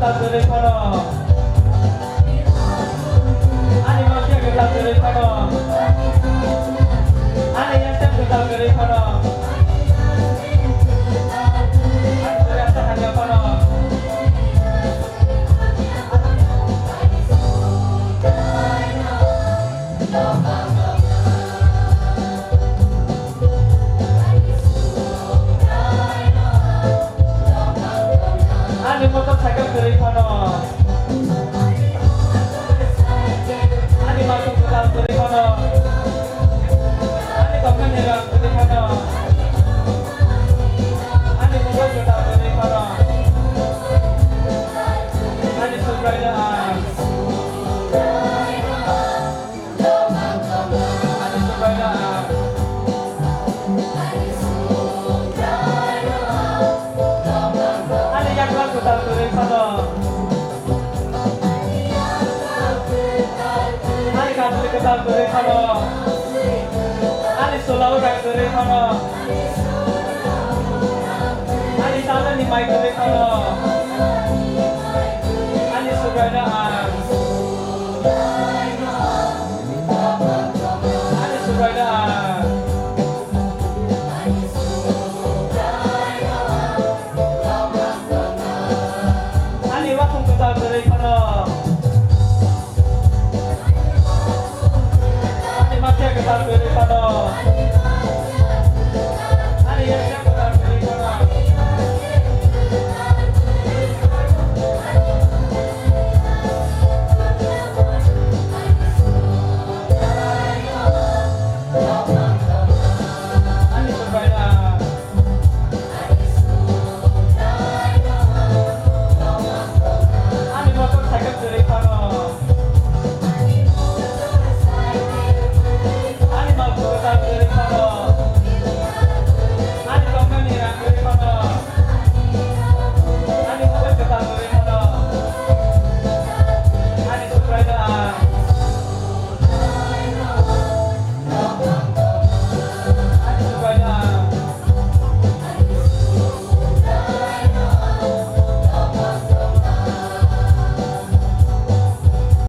ketat daripada Ani manusia ketat daripada Ani yang ketat daripada Ani terasa hanya pada Ani motorcycle daripada Ani masuk ke dalam daripada Ani bahkan jalan daripada Ani membuat ke dalam daripada Ani seberayaan Ani seberayaan Ani yang kelas ke dalam daripada Ani kasih ke dalam daripada Ani solau dan daripada Ani sana ni mai daripada Ani seberayaan Ani seberayaan Ani waktu ke dalam daripada Ani masih ke dalam daripada